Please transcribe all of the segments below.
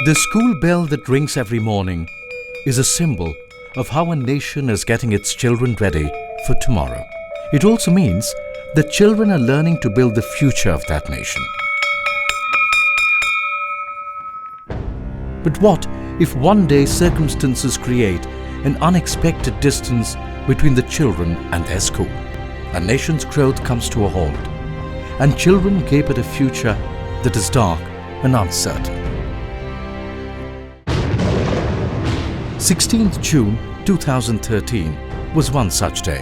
The school bell that rings every morning is a symbol of how a nation is getting its children ready for tomorrow. It also means that children are learning to build the future of that nation. But what if one day circumstances create an unexpected distance between the children and their school? A nation's growth comes to a halt, and children gape at a future that is dark and uncertain. 16th June 2013 was one such day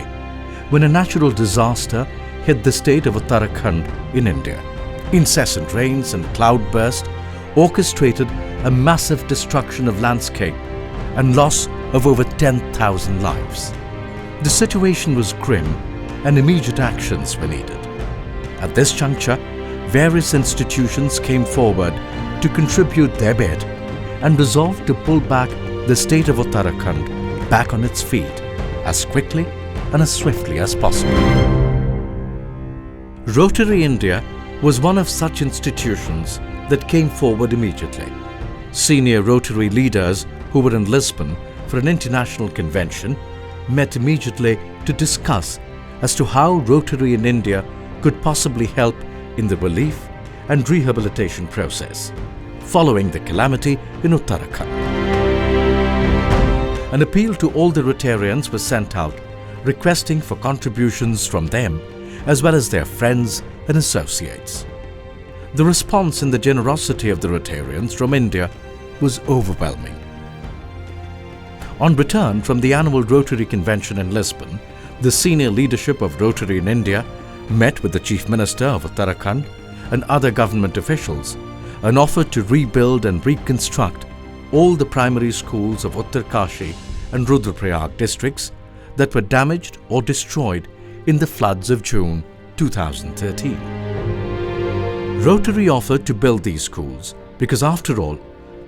when a natural disaster hit the state of Uttarakhand in India. Incessant rains and cloudburst orchestrated a massive destruction of landscape and loss of over 10,000 lives. The situation was grim and immediate actions were needed. At this juncture, various institutions came forward to contribute their bit and resolved to pull back the state of Uttarakhand back on its feet as quickly and as swiftly as possible. Rotary India was one of such institutions that came forward immediately. Senior Rotary leaders who were in Lisbon for an international convention met immediately to discuss as to how Rotary in India could possibly help in the relief and rehabilitation process following the calamity in Uttarakhand. An appeal to all the Rotarians was sent out, requesting for contributions from them as well as their friends and associates. The response and the generosity of the Rotarians from India was overwhelming. On return from the annual Rotary Convention in Lisbon, the senior leadership of Rotary in India met with the Chief Minister of Uttarakhand and other government officials and offered to rebuild and reconstruct all the primary schools of Uttarakhand and Rudraprayag districts that were damaged or destroyed in the floods of June 2013. Rotary offered to build these schools because, after all,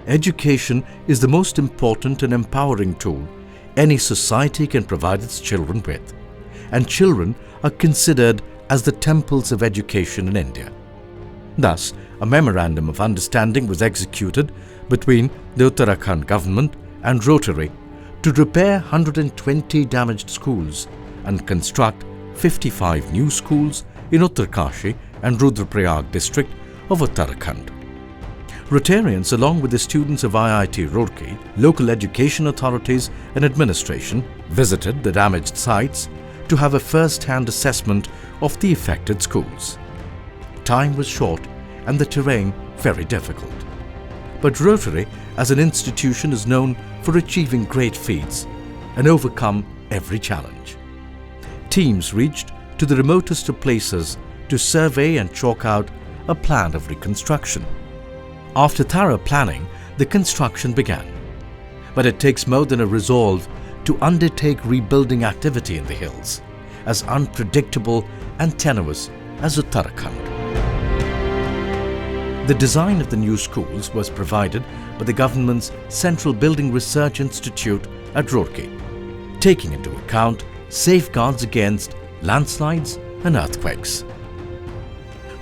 education is the most important and empowering tool any society can provide its children with, and children are considered as the temples of education in India. Thus, a memorandum of understanding was executed between the Uttarakhand government and Rotary to repair 120 damaged schools and construct 55 new schools in Uttarakhand and Rudraprayag district of Uttarakhand. Rotarians, along with the students of IIT Roorkee, local education authorities and administration, visited the damaged sites to have a first-hand assessment of the affected schools. Time was short and the terrain very difficult. But Rotary as an institution is known for achieving great feats and overcome every challenge. Teams reached to the remotest of places to survey and chalk out a plan of reconstruction. After thorough planning, the construction began. But it takes more than a resolve to undertake rebuilding activity in the hills, as unpredictable and tenuous as Uttarakhand. The design of the new schools was provided by the government's Central Building Research Institute at Roorkee, taking into account safeguards against landslides and earthquakes.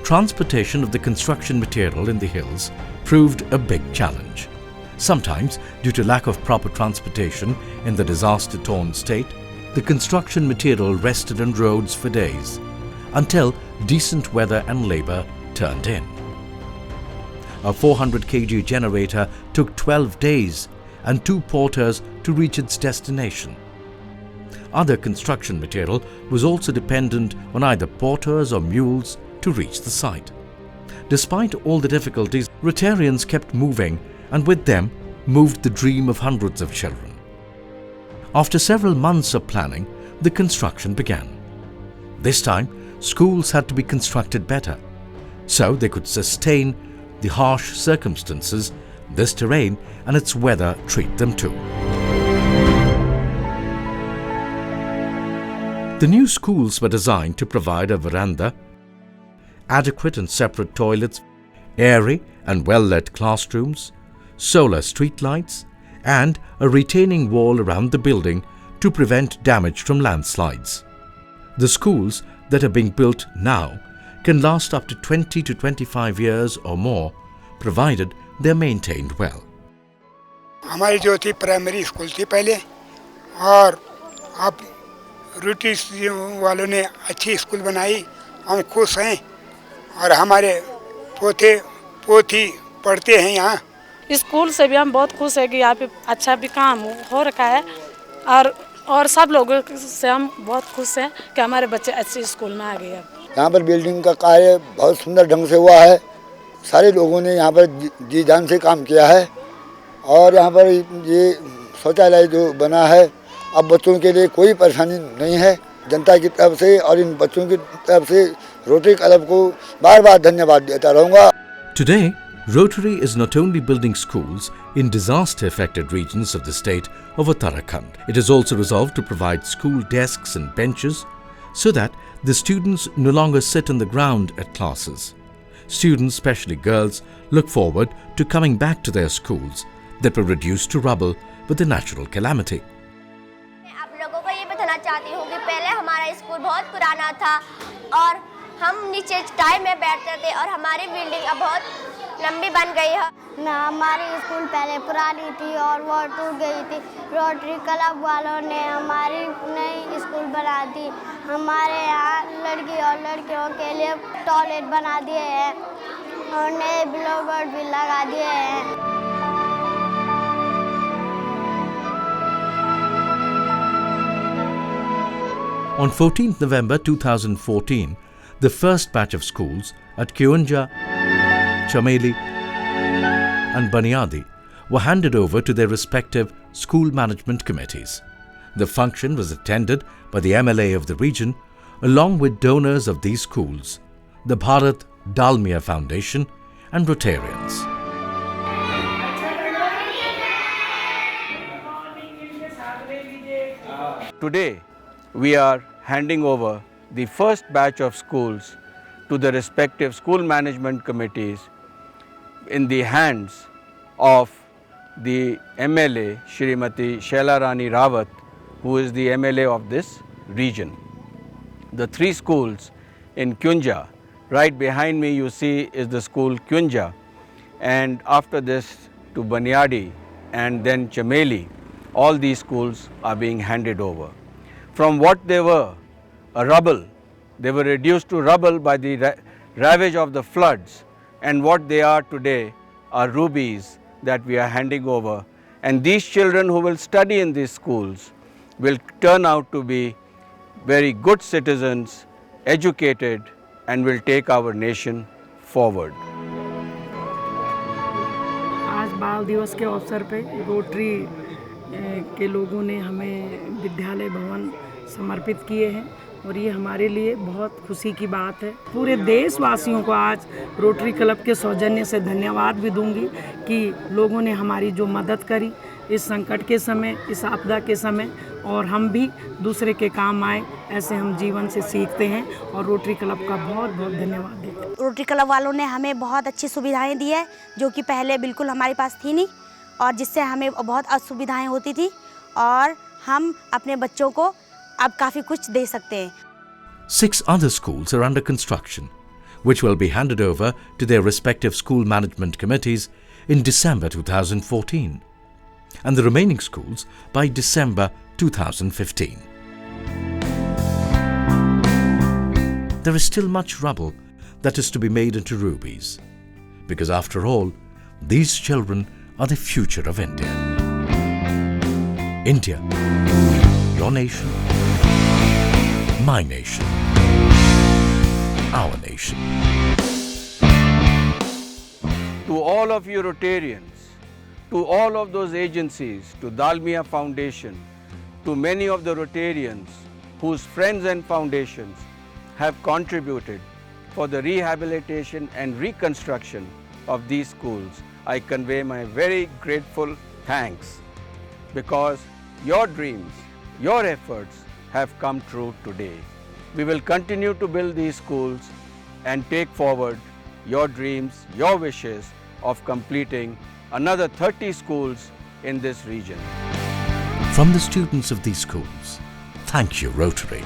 Transportation of the construction material in the hills proved a big challenge. Sometimes, due to lack of proper transportation in the disaster-torn state, the construction material rested on roads for days, until decent weather and labor turned in. A 400 kg generator took 12 days and 2 porters to reach its destination. Other construction material was also dependent on either porters or mules to reach the site. Despite all the difficulties, Rotarians kept moving, and with them moved the dream of hundreds of children. After several months of planning, the construction began. This time, schools had to be constructed better, so they could sustain the harsh circumstances this terrain and its weather treat them to. The new schools were designed to provide a veranda, adequate and separate toilets, airy and well-lit classrooms, solar street lights, and a retaining wall around the building to prevent damage from landslides. The schools that are being built now can last up to 20 to 25 years or more, provided they are maintained well. हमारी जो थी primary school थी पहले, और अब rotary वालों ने अच्छी स्कूल बनाई, हम खुश हैं। और हमारे पोते पोती पढ़ते हैं यहाँ। स्कूल से भी हम बहुत खुश हैं कि यहाँ पे अच्छा भी काम हो रखा है, और सब लोगों से हम बहुत खुश हैं कि हमारे बच्चे अच्छे स्कूल में आ गए। अब यहाँ पर बिल्डिंग का कार्य बहुत सुंदर ढंग से हुआ है। सारे लोगों ने यहाँ पर जी जान से काम किया है, और यहाँ पर ये शौचालय जो बना है, अब बच्चों के लिए कोई परेशानी नहीं है। जनता की तरफ से और इन बच्चों की तरफ से रोटरी क्लब को बार बार धन्यवाद देता रहूँगा। Today, Rotary is not only building schools in disaster-affected regions of the state of Uttarakhand. It has also resolved to provide school desks and benches so that the students no longer sit on the ground at classes. Students, especially girls, look forward to coming back to their schools that were reduced to rubble with the natural calamity. आप लोगों को ये बताना चाहती हूँ कि पहले हमारा स्कूल बहुत पुराना था और हम नीचे टाइम में बैठते थे, और हमारी बिल्डिंग अब बहुत लंबी बन गई है ना। हमारी स्कूल पहले पुरानी थी और वो टूट गई थी। रोटरी क्लब वालों ने हमारी नई स्कूल बना दी। हमारे यहाँ लड़की और लड़कियों के लिए टॉयलेट बना दिए हैं और नए ब्लूबोर्ड भी लगा दिए हैं। On 14th November 2014, the first batch of schools at Kyunja, Chameli and Baniadi were handed over to their respective school management committees. The function was attended by the MLA of the region along with donors of these schools, the Bharat Dalmia Foundation and Rotarians. Today, we are handing over the first batch of schools to the respective school management committees in the hands of the MLA, Shrimati Shaila Rani Rawat, who is the MLA of this region. The three schools in Kyunja, right behind me you see is the school Kyunja, and after this to Baniadi and then Chameli, all these schools are being handed over. From what they were, a rubble, they were reduced to rubble by the ravage of the floods, and what they are today are rubies that we are handing over. And these children who will study in these schools will turn out to be very good citizens, educated, and will take our nation forward. आज बाल दिवस के अवसर पे rotary के लोगों ने हमें विद्यालय भवन समर्पित किए हैं, और ये हमारे लिए बहुत खुशी की बात है। पूरे देशवासियों को आज रोटरी क्लब के सौजन्य से धन्यवाद भी दूंगी कि लोगों ने हमारी जो मदद करी इस संकट के समय, इस आपदा के समय, और हम भी दूसरे के काम आए, ऐसे हम जीवन से सीखते हैं, और रोटरी क्लब का बहुत बहुत धन्यवाद देते हैं। रोटरी क्लब वालों ने हमें बहुत अच्छी सुविधाएं दी है जो कि पहले बिल्कुल हमारे पास थी नहीं, और जिससे हमें बहुत असुविधाएं होती थी, और हम अपने बच्चों को अब काफ़ी कुछ दे सकते हैं। 6 other schools are under construction, which will be handed over to their respective school management committees in December 2014, and the remaining schools by December 2015. There is still much rubble that is to be made into rubies, because after all, these children are the future of India. India, your nation, my nation, our nation. To all of you Rotarians, to all of those agencies, to Dalmia Foundation, to many of the Rotarians whose friends and foundations have contributed for the rehabilitation and reconstruction of these schools, I convey my very grateful thanks, because your dreams, your efforts have come true today. We will continue to build these schools and take forward your dreams, your wishes of completing another 30 schools in this region. From the students of these schools, thank you, Rotary.